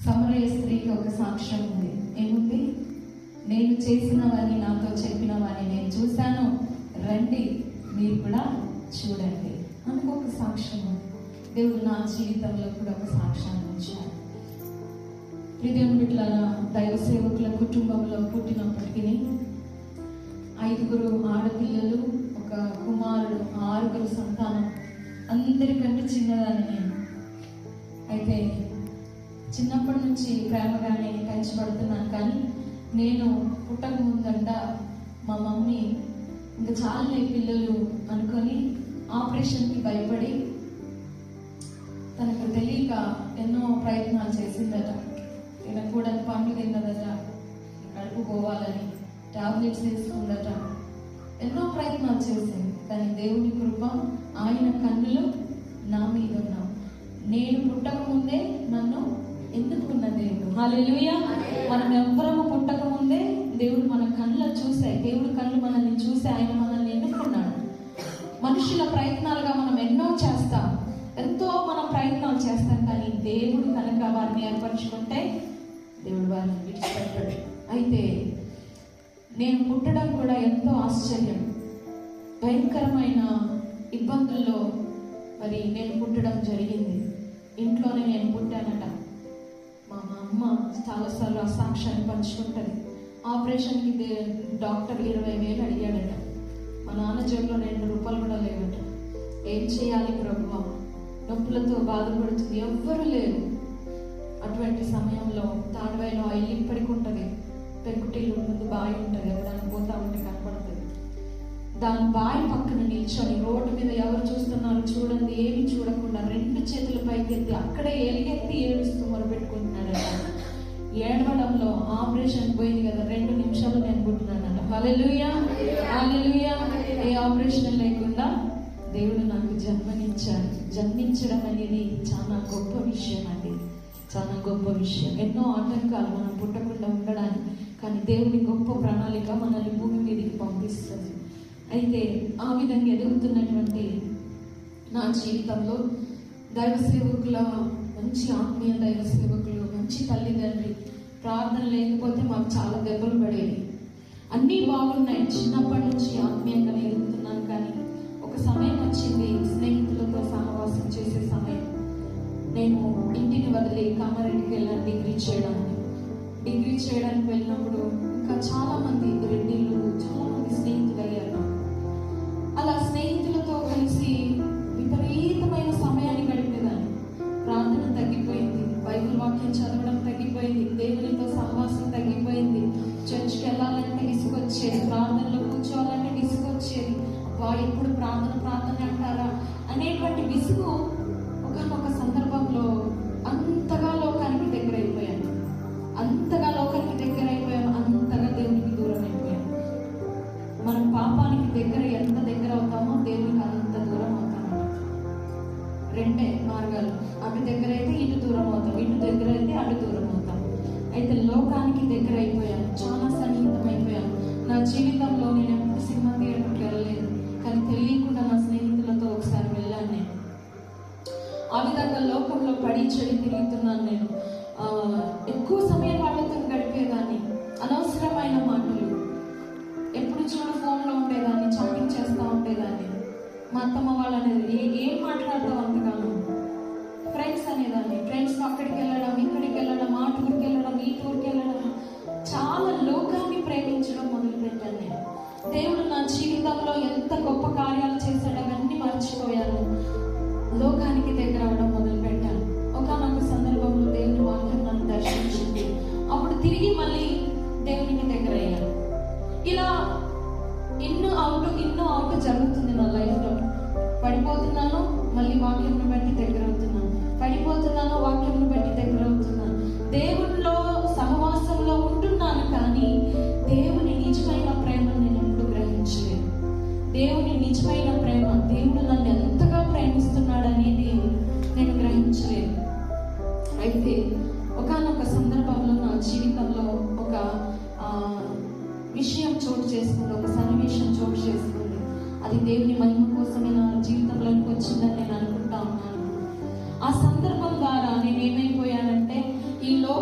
సమరయ స్త్రీకి ఒక సాక్ష్యం ఉంది. ఏముంది? నేను చేసినవని నాతో చెప్పినవని నేను చూశాను, రండి మీరు కూడా చూడండి అందుకు ఒక సాక్ష్యం ఉంది. దేవుడు నా జీవితంలో కూడా ఒక సాక్ష్యాన్ని ఉంచారు. దేవుని బిడ్డల దైవ సేవకుల కుటుంబంలో పుట్టినప్పటికీ 5 ఆడపిల్లలు, ఒక కుమారుడు, 6 సంతానం. అందరికంటే చిన్నదాన్ని నేను. అయితే చిన్నప్పటి నుంచి ప్రేమగానే పెంచబడుతున్నాను. కానీ నేను పుట్టక ముందంట మా మమ్మీ ఇంకా చాలే పిల్లలు అనుకొని ఆపరేషన్కి భయపడి తనకు తెలియక ఎన్నో ప్రయత్నాలు చేసిందట. తినకూడని పండ్లు తిన్నదట, కడుపు పోవాలని టాబ్లెట్స్ తీసుకుందట, ఎన్నో ప్రయత్నాలు చేసింది. కానీ దేవుని కృప, ఆయన కన్నులు నా మీద ఉన్నాం. నేను పుట్టక ముందే నన్ను ఎందుకున్న దేవుడు. హల్లెలూయా. మనం ఎవ్వరము పుట్టక ముందే దేవుడు మన కళ్ళు చూసాయి. దేవుడి కళ్ళు మనల్ని చూసి ఆయన మనల్ని ఎన్నుకున్నాడు. మనుషుల ప్రయత్నాలుగా మనం ఎన్నో చేస్తాం, ఎంతో మనం ప్రయత్నాలు చేస్తాం. కానీ దేవుడు కనుక వారిని ఏర్పరచుకుంటే దేవుడు వారిని విడిచిపెట్టాడు. అయితే నేను పుట్టడం కూడా ఎంతో ఆశ్చర్యం. భయంకరమైన ఇబ్బందుల్లో మరి నేను పుట్టడం జరిగింది. ఇంట్లోనే నేను పుట్టానట. మా అమ్మ చాలాసార్లు ఆ సాక్ష్యాన్ని పంచుకుంటుంది. ఆపరేషన్కి డాక్టర్ 20,000 అడిగాడట. మా నాన్న జేబులో 2 రూపాయలు కూడా లేవట. ఏం చేయాలి ప్రభువా, నొప్పులతో బాధపడుతుంది, ఎవ్వరూ లేరు. అటువంటి సమయంలో తాడువాయిలో ఆ ఇల్లు ఇప్పటికి ఉంటుంది. పెంకుటిల్లు ఉంటుంది, బావి ఉంటుంది, ఎప్పుడైనా పోతా ఉంటే కనపడుతుంది. దాని బావి పక్కన నిల్చొని రోడ్డు మీద ఎవరు చూస్తున్నారు చూడండి, ఏమి చూడకుండా 2 చేతులు పైకెత్తి అక్కడే ఎలుగెత్తి ఏడుస్తూ మొరపెట్టుకుంటున్నాడట. ఏడవడంలో ఆపరేషన్ పోయింది కదా, 2 నిమిషాలు నేను పుట్టినానట. హల్లెలూయా, హల్లెలూయా. ఏ ఆపరేషన్ లేకుండా దేవుడు నాకు జన్మనిచ్చాడు. జన్మించడం అనేది చాలా గొప్ప విషయం అండి, చాలా గొప్ప విషయం. ఎన్నో ఆటంకాలు మనం పుట్టకుండా ఉండడానికి, కానీ దేవుని గొప్ప ప్రణాళిక మనల్ని భూమి మీదకి పంపిస్తుంది. అయితే ఆ విధంగా ఎదుగుతున్నటువంటి నా జీవితంలో దైవ సేవకుల మంచి ఆత్మీయ దైవ సేవకులు, మంచి తల్లిదండ్రి, ప్రార్థన లేకపోతే మాకు చాలా దెబ్బలు పడేవి. అన్నీ బాగున్నాయి, చిన్నప్పటి నుంచి ఆత్మీయంగా ఎదుగుతున్నాను. కానీ ఒక సమయం వచ్చింది, స్నేహితులతో సహవాసం చేసే సమయం. నేను ఇంటిని వదిలి కామారెడ్డికి వెళ్ళాను డిగ్రీ చేయడానికి వెళ్ళినప్పుడు ఇంకా చాలా మంది రెడ్డిలు, చాలా మంది స్నేహితులు అయ్యారు. అలా స్నేహితులతో కలిసి విపరీతమైన సమయాన్ని గడిపేదాన్ని. ప్రార్థన తగ్గిపోయింది, బైబిల్ వాక్యం చదవడం తగ్గిపోయింది, దేవునితో సహవాసం తగ్గిపోయింది. చర్చ్కి వెళ్ళాలంటే విసుగొచ్చేది, ప్రార్థనలో కూర్చోవాలంటే విసుగొచ్చేది. అబ్బా ఎప్పుడు ప్రార్థన అంటారా అనేటువంటి విసుగు ఒక సందర్భంలో అంతగా లోకానికి దగ్గర అయిపోయాను, అంతగా దేవునికి దూరం అయిపోయాను. మనం పాపానికి ఎంత దగ్గర అవుతామో దేవునికి అంత దూరం అవుతాము. 2 మార్గాలు, అటు దగ్గర అయితే ఇటు దూరం అవుతాం, ఇటు దగ్గర అయితే అటు దూరం అవుతాం. అయితే లోకానికి దగ్గర అయిపోయాను, చాలా సన్నిహితం అయిపోయాను. నా జీవితంలో నేను ఎప్పుడు సినిమా థియేటర్కి వెళ్ళలేదు, కానీ తెలియకుండా నా స్నేహితులతో ఒకసారి వెళ్ళాను. నేను ఆ విధంగా లోకంలో పడి చెడి తిరుగుతున్నాను. నేను ఎక్కువ సమయం వాళ్ళతో గడిపేదాన్ని. అనవసరమైన మాటలు, ఎప్పుడు చూడు ఫోన్లో ఉండేదాన్ని, చాటింగ్ చేస్తూ ఉండేదాన్ని. మా అత్తమ్మ వాళ్ళు అనేది ఏం మాట్లాడతావు అంతగానో, ఫ్రెండ్స్ అనేదాన్ని. ఫ్రెండ్స్తో అక్కడికి వెళ్ళడం, ఇక్కడికి వెళ్ళడం, ఆ టూర్కి వెళ్ళడం, ఈ టూర్కి వెళ్ళడం, చాలా లోకాన్ని ప్రేమించడం మొదలుపెట్టాను నేను. దేవుడు నా జీవితంలో ఎంత గొప్ప కార్యాలు చేశాడు అవన్నీ మర్చిపోయాను. లోకానికి దగ్గర అవడం మొదలుపెట్టాను. ఒకనొక సందర్భంలో దేవుని వాక్యం నన్ను దర్శించింది. అప్పుడు తిరిగి మళ్ళీ దేవునికి దగ్గర అయ్యాను. ఇలా ఎన్నో అవుట్ జరుగుతుంది నా లైఫ్లో. పడిపోతున్నాను, మళ్ళీ వాక్యంను బట్టి దగ్గర అవుతున్నాను, పడిపోతున్నాను, వాక్యంను బట్టి దగ్గర అవుతున్నాను. దేవునిలో సహవాసంలో ఉంటున్నాను, కానీ దేవుని నిజమైన ప్రేమను నేను ఎప్పుడు గ్రహించలేదు. దేవుని నిజమైన ప్రేమ, దేవుడు నన్ను ఎంతగా ప్రేమిస్తున్నాడు అనేది నేను గ్రహించలేదు. అయితే ఒకనొక సందర్భంలో నా జీవితంలో ఒక విషయం చోటు చేసుకుంది, ఒక సన్నివేశం చోటు చేసుకుంది. అది దేవుని మహిమ కోసమే నా జీవితంలోకి వచ్చిందని నేను అనుకుంటా ఉన్నాను. ఆ సందర్భం ద్వారా నేను ఏమైపోయానంటే, ఈ లోక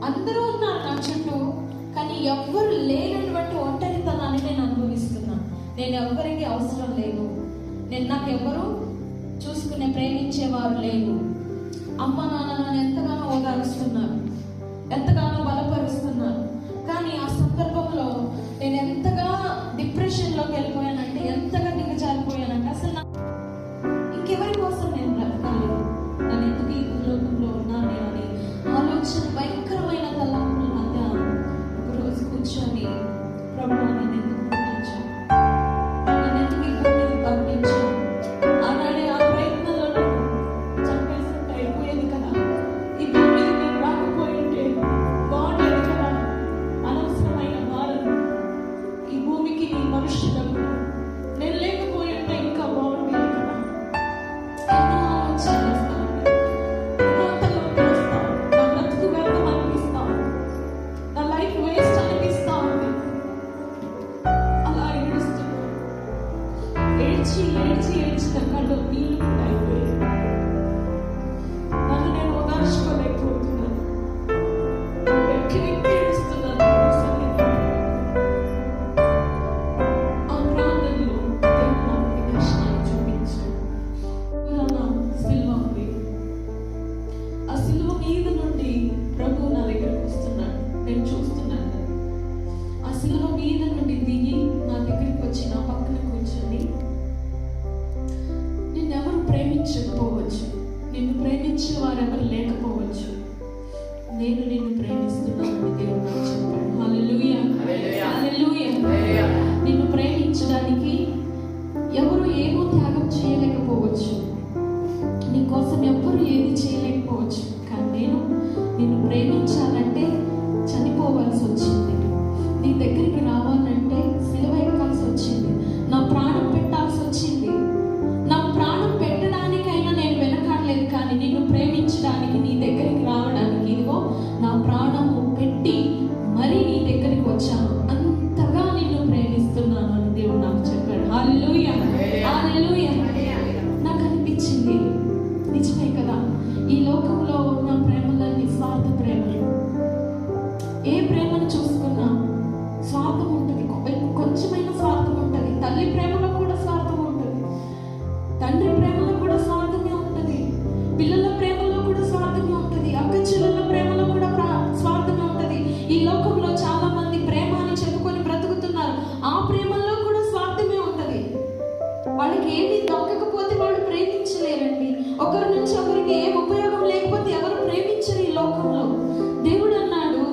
అందరూ ఉన్నారు నా చుట్టూ, కానీ ఎవ్వరు లేనటువంటి ఒంటరితనాన్ని నేను అనుభవిస్తున్నాను. నేను ఎవ్వరికి అవసరం లేదు, నాకు ఎవరు చూసుకునే ప్రేమించేవారు లేరు. అమ్మ నాన్న నన్ను ఎంతగానో ఓదారుస్తున్నారు, ఎంతగానో బలపరుస్తున్నారు. కానీ ఆ సందర్భంలో నేను ఎంతగా డిప్రెషన్లోకి వెళ్ళిపోయానంటే, ఎంతగా దిగజారిపోయానంటే, అసలు ఇంకెవరి కోసం నేను బ్రతకాలి, నేను ఎందుకు ఈ లోకంలో ఉన్నాను అని ఆలోచన, భయంకరమైన తలంపుల మధ్య ఒకరోజు కూర్చొని, ప్రభువా నేను ఎందుకు పుట్టించాను, నేను ఎందుకు ఈ భూమిని పంపించాను, ఆనాడే ఆ ప్రయత్నంలో చంపేస్తుంటే అయిపోయేది కదా, ఈ భూమిని నేను రాకపోయింటే బాగుండేది కదా, అనవసరమైన భారం ఈ భూమికి, నీ మనుషులకు నేను లేకపోయి ఉంటే ఇంకా బాగుండేది కదా. ఎన్నో ఆలోచనలు వస్తాయి, ఎన్నో తలంపులు వస్తాయి, నా బ్రతుకు వ్యర్థం అనిపిస్తా ఉంది, నా లైఫ్ వేస్ట్ అనిపిస్తా ఉంది. అలా ఏడుస్తున్నాను, ఏడ్చి నా కళ్ళు నీళ్ళు కూడా అయిపోయాయి. నన్ను నేను ఓదార్చుకోలేకపోతున్నాను, వెక్కి ఏడుస్తున్నాను. ఆ ప్రాంతంలో దేవుడు నాకు దర్శనాన్ని చూపించాడు. సిలువ ఉంది, ఆ సిలువ మీద నుండి ప్రభు నా దగ్గరకు వస్తున్నాడు, నేను చూస్తున్నాను. ఆ సిలువ మీద నుండి దిగి నా దగ్గరికి వచ్చి నా పక్కన కూర్చొని, నిన్నెవరు ప్రేమించకపోవచ్చు, నిన్ను ప్రేమించే వారెవరు లేకపోవచ్చు, నేను నిన్ను ప్రేమిస్తున్నానని దేవుడు నాకు చెప్పాడు. హల్లెలూయా, హల్లెలూయా. నిన్ను ప్రేమించడానికి ఎవరు ఏమో త్యాగం చేయలేకపోవచ్చు, నీ కోసం ఎవ్వరు ఏది చేయలేకపోవచ్చు, కానీ నేను నిన్ను ప్రేమించాలంటే చనిపోవాల్సి వచ్చింది, నీ దగ్గరికి రావాలంటే సిలువ ఎక్కాల్సి వచ్చింది, నా ప్రాణం పెట్టాల్సి వచ్చింది. నా ప్రాణం పెట్టడానికైనా నేను వెనకాడలేదు, కానీ నిన్ను ప్రేమించడానికి, నీ దగ్గరికి రావడానికి ఇదిగో నా ప్రాణము పెట్టి మరీ నీ దగ్గరికి వచ్చాను. అంతగా నిన్ను ప్రేమిస్తున్నాను అని దేవుడు నాకు చెప్పాడు. హల్లెలూయా, హల్లెలూయా. నాకు అనిపించింది, నిజమే కదా, ఈ లోకంలో ఉన్న ప్రేమలన్నీ స్వార్థ ప్రేమలు. ఏ ప్రేమను చూసుకున్నా స్వార్థం ఉంటుంది, కొంచెమైన స్వార్థం ఉంటుంది. తల్లి ప్రేమలో కూడా స్వార్థం ఉంటుంది, తండ్రి ప్రేమలో కూడా స్వార్థమే ఉంటుంది, పిల్లల ప్రేమలో కూడా స్వార్థమే ఉంటుంది, అక్క చెల్లెల ప్రేమలో కూడా స్వార్థమే ఉంటుంది. ఈ లోకంలో చాలా మంది ప్రేమ అని చెప్పుకొని బ్రతుకుతున్నారు, ఆ ప్రేమల్లో కూడా స్వార్థమే ఉంటుంది. వాళ్ళకి ఏమి దొరకకపోతే వాళ్ళు ప్రేమించలేరండి. ఒకరి నుంచి ఒకరికి ఏం ఉపయోగం లేకపోతే ఎవరు ప్రేమించరు ఈ లోకంలో. దేవుడు అన్నాడు,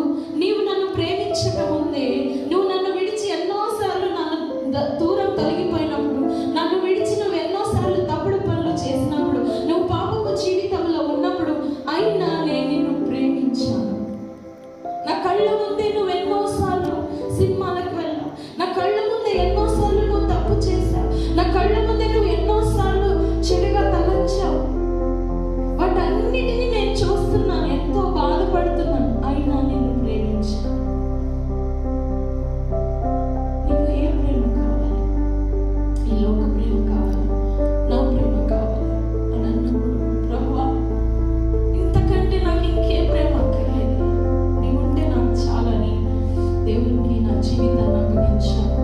నీవు నన్ను ప్రేమించక ముందే, నువ్వు నన్ను విడిచి ఎన్నోసార్లు నన్ను దూరం తొలగిపోయినప్పుడు, నన్ను విడిచి నువ్వు ఎన్నోసార్లు తప్పుడు పనులు చేసినప్పుడు, నువ్వు పాపపు జీవితంలో ఉన్నప్పుడు అయినా నేను నిన్ను ప్రేమించాను. నా కళ్ళ ముందే నువ్వు ఎన్నోసార్లు సినిమాలకు వెళ్ళావు, నా కళ్ళ ముందే ఎన్నోసార్లు నువ్వు తప్పు చేశావు, నా కళ్ళ ముందే నువ్వు ఎన్నోసార్లు చెడుగా తలంచావు. వాటన్నిటిని నేను చూస్తున్నాను, ఎంతో బాధపడుతున్నాను, అయినా నిన్ను ప్రేమించాను. నీకు ఏ ప్రేమ కావాలి? ఈ లోక ప్రేమ కావాలి, నా ప్రేమ కావాలి అని అన్నప్పుడు, ప్రభువా ఇంతకంటే నాకు ఇంకే ప్రేమ అక్కర్లేదు, నీవుంటే నాకు చాలని దేవునికి నా జీవితాన్ని అప్పగించాను.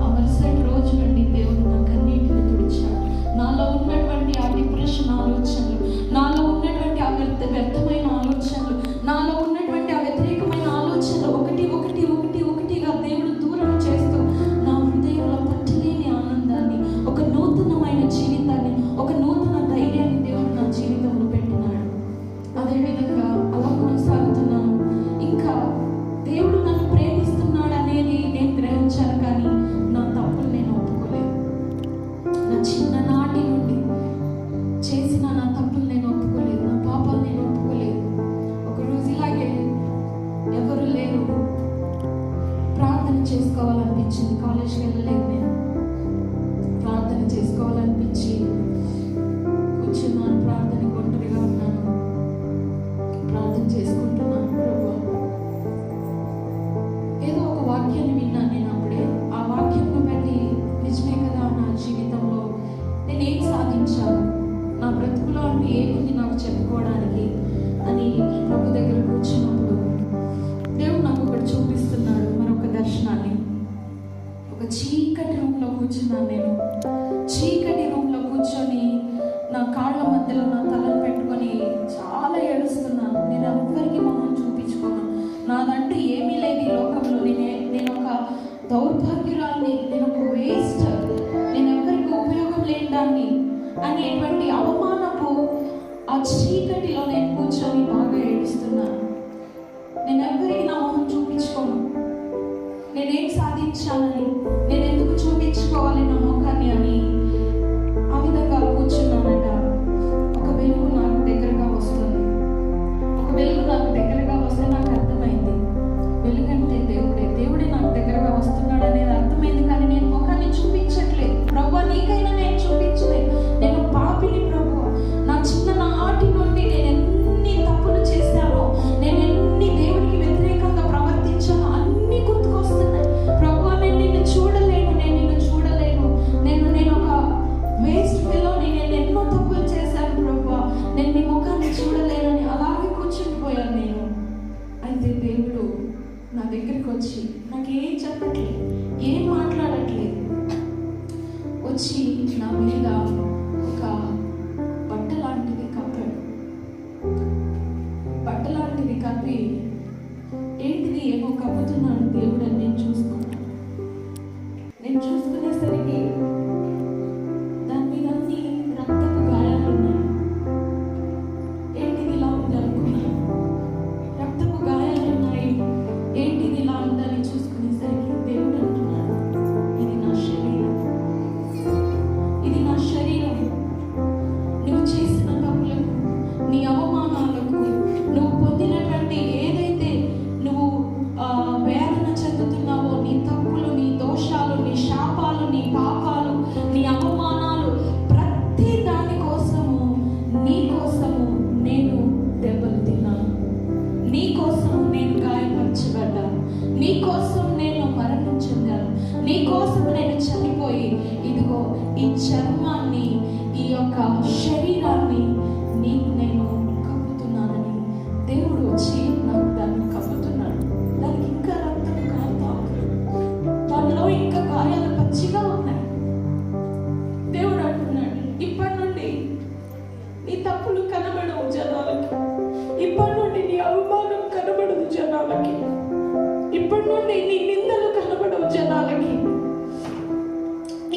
ఆ మరుసటి రోజు నుండి దేవుడు నాకు అన్నిటిని తుడిచాడు. నాలో ఉన్నటువంటి ఆ డిప్రెషన్ ఆలోచనలు, నాలో ఉన్నటువంటి ఆ వ్యర్థమైన ఆలోచనలు, నాలో ఉన్నటువంటి ఆ వ్యతిరేకమైన ఆలోచనలు ఒకటిగా దేవుడు దూరం చేస్తూ నా హృదయంలో పట్టలేని ఆనందాన్ని, ఒక నూతనమైన జీవితాన్ని, ఒక నూతన ధైర్యాన్ని దేవుడు నా జీవితంలో పెట్టినాడు. అదేవిధంగా అలా కొనసాగుతున్నాను. ఇంకా దేవుడు నన్ను ప్రేమిస్తున్నాడు అనేది నేను గ్రహించాను, కానీ నా తప్పులు నేను ఒప్పుకోలేదు. నా చిన్ననాటి నుండి చేసిన నా తప్పులు నేను ఒప్పుకోలేదు, నా పాపాలు నేను ఒప్పుకోలేదు. ఒకరోజు ఇలాగే ఎవరు లేరు, ప్రార్థన చేసుకోవాలనిపించింది. కాలేజ్కి వెళ్ళలేదు, నేను ప్రార్థన చేసుకోవాలనిపించి కూర్చున్నాను. ప్రార్థనకి ఒంటరిగా ఉన్నాను, ప్రార్థన చేసుకుంటున్నాను. ప్రభువా, ఏదో ఒక వాక్యాన్ని విన్నాను నేను అప్పుడే. ఆ వాక్యంను బట్టి నిజమే కదా, నా జీవితంలో నేనేం సాధించాను, నా బ్రతుకులో అంటే ఏముంది నాకు చెప్పుకోవడానికి అని ప్రభు దగ్గర కూర్చున్నప్పుడు దౌర్భాగ్యురాల్ని, నేను ఒక వేస్ట్, నేను ఎవరికి ఉపయోగం లేని దాన్ని అనేటువంటి అవమానపు ఆ చీకటిలో నేను కూర్చొని బాగా ఏడుస్తున్నాను. నేను ఎవరికి నా మొహం చూపించుకోను. నేనేం సాధించాలని, నేను ఎందుకు చూపించుకోవాలి నా ముఖాన్ని అని ఆ విధంగా కూర్చున్నానట. ఒక వెలుగు నాకు దగ్గరగా వస్తుంది. ఒక వెలుగు నాకు దగ్గరగా వస్తే నాకు అర్థమైంది, వెలుగంటే దేవుడే, దేవుడే నాకు దగ్గరగా వస్తున్నాడు అనేది అర్థమైంది. కానీ నేను ముఖాన్ని చూపించట్లేదు. ప్రభువా, నీకైనా నేను చూపించలేదు. నేను పాపిని ప్రభువా. నా చిన్ననాటి నుండి నేను ఎన్ని తప్పులు చేశానో, నేను ఎన్ని దేవునికి వ్యతిరేకంగా ప్రవర్తించానో అన్ని గుర్తుకొస్తున్నాయి. ప్రభువా, నేను నిన్ను చూడలేను, నేను నిన్ను చూడలేను, నేను ఒక వేస్ట్ ఫెలోని, నేను ఎన్నో తప్పులు చేశాను ప్రభువా, నేను నీ ముఖాన్ని చూడలేనని అలాగే కూర్చుండిపోయాను నేను. అయితే దేవుడు నా దగ్గరికి వచ్చి నాకు ఏం చెప్పట్లేదు, ఏం మాట్లాడట్లేదు, వచ్చి నా మీద ఒక బట్ట లాంటిది కప్పాడు. బట్ట లాంటిది కప్పి, ఏంటిది ఏమో కప్పుతున్నాడు దేవుడు అని నేను చూసుకున్నాను. నేను చూసుకునేసరికి దాని మీద అన్ని రక్తపు గాయాలు ఉన్నాయి. ఏంటిది ఇలా ఉంది అనుకున్నాను. రక్తపు గాయాలు ఉన్నాయి, ఏంటిది ఇలా ఉందని చూసుకునేసరికి దేవుడు అంటున్నాడు, ఇది నా శరీరం, ఇది నా శరీరం. నువ్వు చేసిన తప్పులకు, నీ అవమానాలకు, నువ్వు పొందినటువంటి ఏదైతే నువ్వు వేదన చెందుతున్నావో, నీ తప్పులు, నీ దోషాలు, నీ శాపాలు, నీ పాపాలు, నీ అవమానాలు, ప్రతి దాని కోసము, నీ కోసము నేను దెబ్బలు తిన్నాను, నీ కోసం నేను గాయపరచబడ్డాను, నీ కోసం నేను మరణం చెందాను, నీ కోసం నేను చనిపోయి ఇదిగో ఈ చర్మాన్ని, ఈ యొక్క శరీరాన్ని నీకు నేను కప్పుతున్నానని దేవుడు వచ్చి నాకు దాన్ని కప్పుతున్నాడు. దానికి ఇంకా రక్తం కారుతా ఉంది, దానిలో ఇంకా గాయాలు పచ్చిగా ఉన్నాయి. దేవుడు అంటున్నాడు, ఇప్పటి నుండి నీ తప్పులు కనబడవు జనాలకి, ఇప్పటి నుండి నీ అవమానం కనబడదు జనాలకి, ఇప్పటి నుండి నీ నిందలు కనబడవు జనాలకి,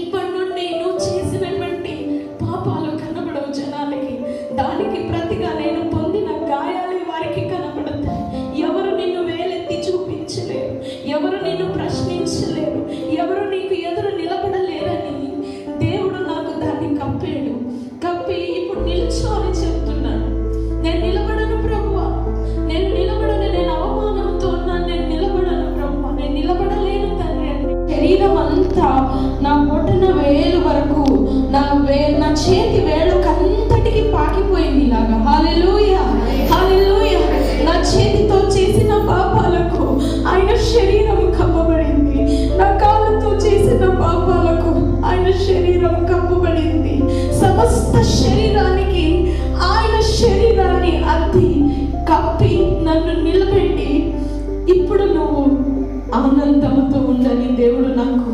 ఇప్పటి నుండి నువ్వు చేసినటువంటి పాపాలు కనబడవు జనాలకి. దానికి ప్రతిగా నేను పొందిన గాయాలు వారికి కనబడతాయి. ఎవరు నిన్ను వేలెత్తి చూపించలేరు, ఎవరు నిన్ను ప్రశ్నించలేరు, ఎవరు నీకు ఎదురు నిలబడలేరని దేవుడు నాకు దాన్ని కప్పాడు. కప్పి ఇప్పుడు నిల్చో అని చెప్తున్నాను. నేను నిలబడను ప్రభువా, నేను నిలబడను, నేను అవమానంతో ఉన్నాను, నేను నిలబడను ప్రభువా, నేను నిలబడలేను తండ్రి అని. శరీరం అంతా నా బొటన వేలు వరకు, నా చేతి వేళ్ళకంతటికి పాకిపోయింది ఇలాగా. హల్లెలూయా, హల్లెలూయా. నా చేతితో చేసిన పాపాలకు ఆయన శరీరం కప్పబడింది, నా కాళ్ళతో చేసిన పాపాలకు ఆయన శరీరం కప్పబడింది. సమస్త శరీరానికి ఆయన శరీరాన్ని అద్ది కప్పి నన్ను నిలబెట్టి ఇప్పుడు నువ్వు ఆనందంతో ఉండని దేవుడు నాకు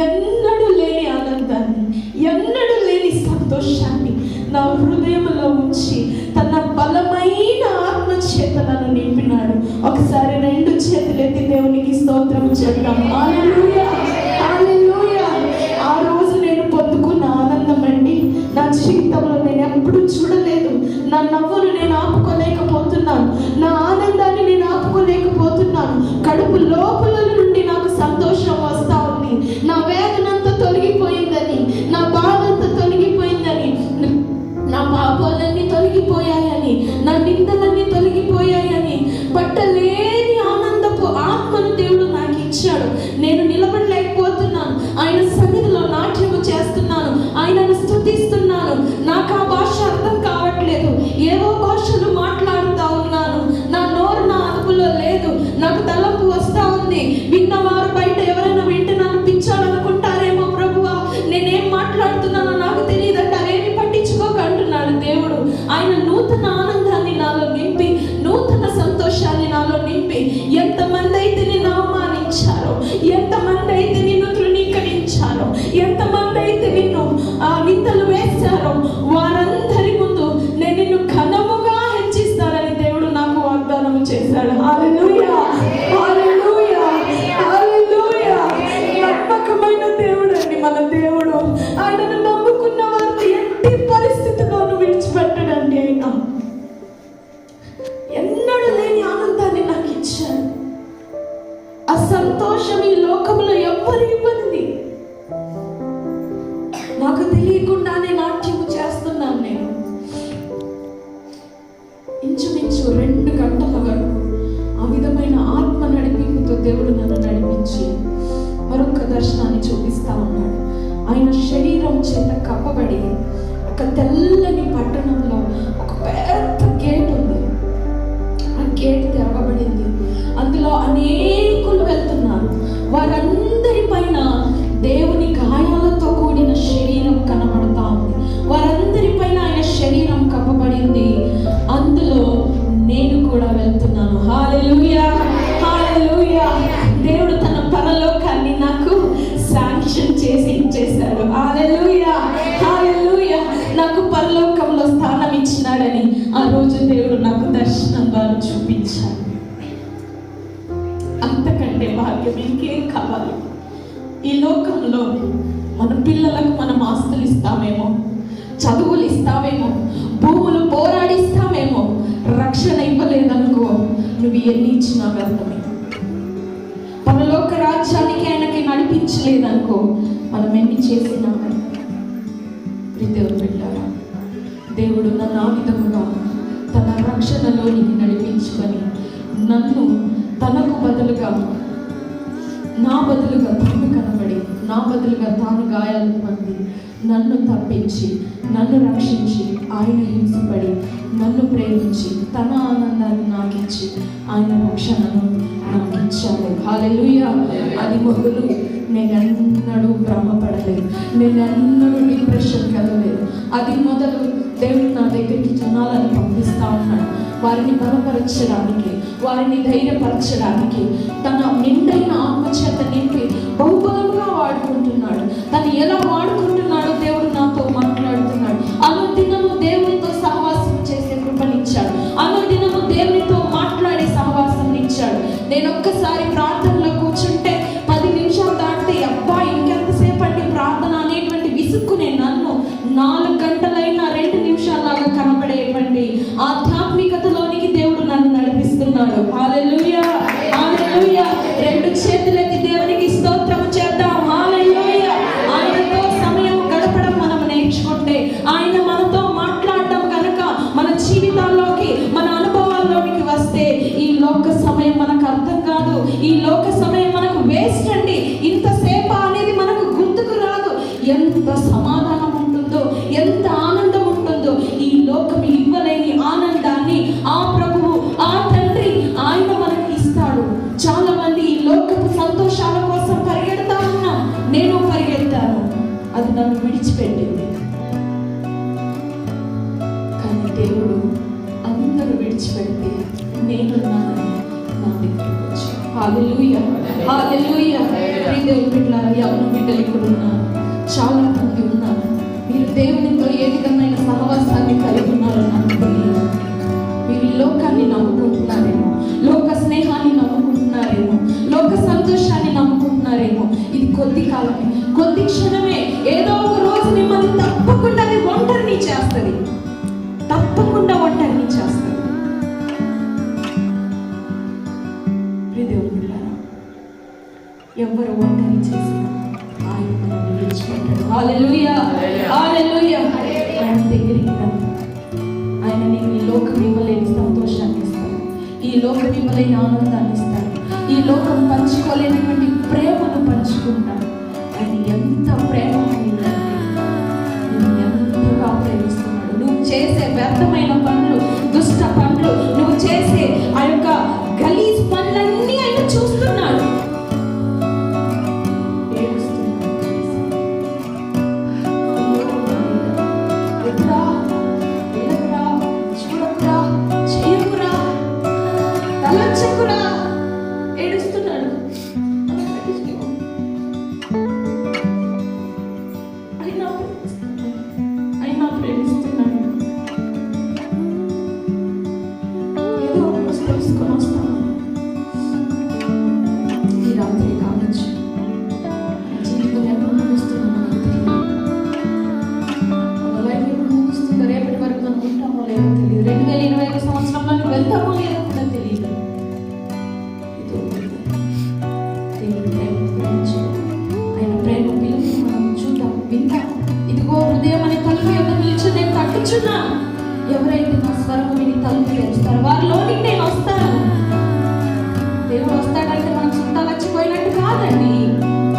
ఎన్నడూ లేని ఆనందాన్ని, ఎన్నడూ లేని సంతోషాన్ని నా హృదయంలో ఉంచి తన బలమైన ఆత్మ చేత నన్ను నింపినాడు. ఒకసారి రెండు చేతులెత్తి దేవునికి స్తోత్రం చెప్తాం. హల్లెలూయా, హల్లెలూయా. ఆ రోజు నేను పొందుకున్న ఆనందం అండి, నా జీవితంలో నేను ఎప్పుడు చూడలేదు. నా నవ్వును నేను ఆపుకోలేకపోతున్నాను, నా ఆనందాన్ని నేను ఆపుకోలేకపోతున్నాను. కడుపు లోపల నుండి నాకు సంతోషం వస్తా ఉంది. నా వేదనంతా తొలగిపోయిందని, నా బాధంతా తొలగిపోయిందని, నా పాపాలన్నీ తొలగిపోయాయని, నా నిందలన్నీ తొలగిపోయాయని, పట్టలేని ఆనందపు ఆత్మను దేవుడు నాకు ఇచ్చాడు. నేను నిలబడలేకపోతున్నాను, ఆయన సన్నిధిలో నాట్యము చేస్తున్నాను, ఆయనను స్తుతిస్తున్నాను. నాకు ఆ భాష అర్థం కావట్లేదు, ఏవో భాషలు మాట్లాడుతూ ఉన్నాను, నా నోరు నా అదుపులో లేదు, నాకు తలంపు వస్తా ఉంది. విన్నవారు బయట ఎవరైనా వింటే నన్ను పిచ్చాలనుకుంటారేమో ప్రభువా, నేనేం మాట్లాడుతున్నానో నాకు తెలియదంట, అవేమి పట్టించుకోక అంటున్నాడు దేవుడు. ఆయన నూతన ఆనందాన్ని నాలో నింపి, నూతన సంతోషాన్ని నాలో నింపి, ఎంతమంది అయితే నిన్ను అవమానించారో, ఎంతమంది అయితే నిన్ను తృణీకరించారో, ఎంతమంది అయితే నిన్ను నిందలు వేశారో, వారందరి ముందు నేను నిన్ను ఘనముగా హెచ్చిస్తానని దేవుడు నాకు వాగ్దానం చేశాడు. హల్లెలూయా, హల్లెలూయా, హల్లెలూయా. మన దేవుడు. ఆయనను నమ్ముకున్న వారిని ఎట్టి పరిస్థితిలోనూ విడిచిపెట్టడండి. ఆయన ఎన్నడూ లేని ఆనందాన్ని నాకు ఇచ్చాడు. ఆ సంతోషం ఈ లోకంలో ఎవ్వరు ఇవ్వనిది. నాకు తెలియకుండానే నాట్యం చేస్తున్నాను నేను. ఇంచుమించు 2 గంటల వరకు ఆ విధమైన ఆత్మ నడిపింపుతో దేవుడు నన్ను నడిపించి మరొక దర్శనాన్ని చూపిస్తా ఉన్నాడు. ఆయన శరీరం చేత కప్పబడి ఒక తెల్లని పట్టణంలో ఒక పెద్ద గేట్ ఉంది. ఆ గేట్ తెరవబడింది. అందులో అనేకులు వెళ్తున్నారు. వారందరి పైన దేవుని గాయాలతో కూడిన శరీరం కనబడతా ఉంది. వారందరి పైన ఆయన శరీరం కప్పబడింది. అందులో నేను కూడా వెళ్తున్నాను. హల్లెలూయా, హల్లెలూయా. దేవుడు తన పరలోకాన్ని నాకు శాంక్షన్ చేసి ఇచ్చేశాడు. హల్లెలూయా, హల్లెలూయా. నాకు పరలోకంలో స్థానం ఇచ్చినాడని ఆ రోజు దేవుడు నాకు దర్శనం ద్వారా చూపించాడు. అంతకంటే భాగ్యం ఇంకేం కావాలి? ఈ లోకంలో మన పిల్లలకు మనం ఆస్తులు ఇస్తామేమో, చదువులు ఇస్తామేమో, భూములు పోరాడిస్తామేమో, రక్షణ ఇవ్వలేదనుకో, నువ్వు ఎన్ని ఇచ్చినా వ్యర్థమే. పరలోక రాజ్యానికి ఆయనకి నడిపించలేదనుకో, మనం ఎన్ని చేసినా దేవుడు పెట్టారా? దేవుడు నన్ను ఆ విధముగా తన రక్షణలోనికి నడిపించుకొని నన్ను తనకు బదులుగా, నా బదులుగా తాను కనబడి, నా బదులుగా తాను గాయాలు పొంది నన్ను తప్పించి, నన్ను రక్షించి, ఆయన హింసపడి నన్ను ప్రేమించి తన ఆనందాన్ని నాకు ఇచ్చి ఆయన రక్షణను నాకు ఇచ్చాడు. హల్లెలూయా. అది మొదలు నేనెన్నడూ భ్రమపడలేదు, నేనెన్నడూ డిప్రెషన్ కలగలేదు. అది మొదలు దేవుడు నా దగ్గరికి జనాలను పంపిస్తా ఉన్నాడు. వారిని బలపరచడానికి, వారిని ధైర్యపరచడానికి, తన నిండైన ఆత్మచేత నింపి బహుబలంగా వాడుకుంటున్నాడు. తను ఎలా వాడుకుంటున్నాడో దేవుడు నాతో మాట్లాడుతున్నాడు. అనుదినము దేవునితో సహవాసం చేసే కృపనిచ్చాడు. అనుదినము దేవునితో మాట్లాడే సహవాసం ఇచ్చాడు. నేను ఒక్కసారి ప్రార్థనలో కూర్చుంటే 10 నిమిషాలు దాటితే అబ్బా ఇంకెంతసేపు అండి ప్రార్థన అనేటువంటి విసుక్కునే నన్ను 4 గంటలైనా 2 నిమిషాలాగా కనబడేటువంటి ఆధ్యాత్మికతలోనికి దేవుడు నన్ను నడిపిస్తున్నాడు. హల్లెలూయా, హల్లెలూయా. 2 చేతులెత్తి దేవునికి స్తోత్రం చేద్దాం. హల్లెలూయా. ఆయనతో సమయం గడపడం మనం నేర్చుకుంటే, ఆయన మనతో మాట్లాడడం కనుక మన జీవితాల్లోకి, మన అనుభవాల్లోనికి వస్తే ఈ లోక సమయం మనకు అర్థం కాదు. ఈ లోక సమయం మనకు వేస్ట్ అండి. ఇంతసేపు అనేది మనకు గుర్తుకు రాదు. ఎంత సమాధానం ఉంటుందో, ఎంత ఆనందం ఉంటుందో. ఈ లోకం ఇవ్వలేని ఆనందాన్ని ఆ ప్రభువు, ఆ తండ్రి ఆయన మనకి ఇస్తాడు. చాలా మంది ఈ లోకపు సంతోషాల కోసం పరిగెడతా ఉన్నాం. నేను పరిగెత్తాను, అది నన్ను విడిచిపెట్టింది. కానీ దేవుడు అందరూ విడిచిపెడితే నేను నా దగ్గరికి వచ్చాను. హల్లెలూయా, హల్లెలూయా. దేవుని బిడ్డలారా, యవ్వన బిడ్డలు ఇక్కడ ఉన్నారు, చాలా మంది ఉన్నారు. మీరు దేవునితో ఏ విధమైన సహవాసాన్ని కలిగి ఉన్నారో నాకు తెలియదు. మీరు ఈ లోకాన్ని నమ్ముకుంటున్నారేమో, లోక స్నేహాన్ని నమ్ముకుంటున్నారేమో, లోక సంతోషాన్ని నమ్ముకుంటున్నారేమో. ఇది కొద్ది కాలమే, కొద్ది క్షణమే. ఏదో ఒక రోజు మిమ్మల్ని తప్పకుండా అది ఒంటరిని చేస్తుంది, తప్పకుండా ఒంటరిని చేస్తుంది. దేవుని బిడ్డలారా, ఎవరు ఒంటరి చేసినా ఆయన మనల్ని విడిచిపెట్టాడు. హల్లెలూయా, హల్లెలూయా. ఆయన దగ్గరికి రండి. ఆయన నీకు ఈ లోకం ఇవ్వలేని సంతోషాన్ని ఇస్తాడు, ఈ లోకం ఇవ్వలేని ఆనందాన్ని ఇస్తాడు, ఈ లోకం పంచుకోలేనటువంటి ప్రేమను పంచుకుంటాడు. ఆయన ఎంత ప్రేమ నిన్ను ఎంతగా ప్రేమిస్తున్నాడు. నువ్వు చేసే వ్యర్థమైన పనులు, దుష్ట పనులు, నువ్వు చేసే ఆ యొక్క గలీజ్ పనులన్నీ ఆయన చూస్తున్నాడు. ఏడుస్తున్నాడు. అయినా ప్రేమిస్తున్నాడు. ఏదో తెలుసుకొని వస్తాను. ఈ రాత్రి కావచ్చు, జీవితం ఎప్పుడు నడుస్తున్నాను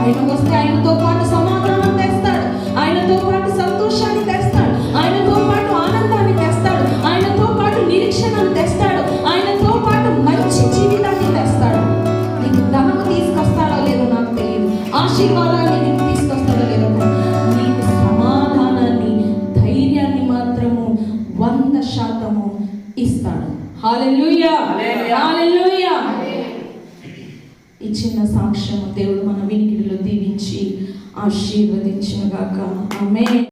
ఆయన వస్తే ఆయనతో పాటు సమాధానం తెస్తాడు, ఆయనతో పాటు సంతోషాన్ని తెస్తాడు, ఆయనతో పాటు ఆనందాన్ని తెస్తాడు, ఆయనతో పాటు నిరీక్షణను తెస్తాడు, ఆయనతో పాటు మంచి జీవితాన్ని తెస్తాడు. నీకు ధనము తీసుకొస్తాడో లేదో నాకు తెలియదు, ఆశీర్వాదాన్ని నీకు తీసుకొస్తాడో లేదో, నీకు సమాధానాన్ని, ధైర్యాన్ని మాత్రము 100% ఇస్తాడు. హల్లెలూయా, హల్లెలూయా. ఈ చిన్న సాక్ష్యము దేవుడు మన వినికిడిలో దీవించి ఆశీర్వదించును గాక. ఆమేన్.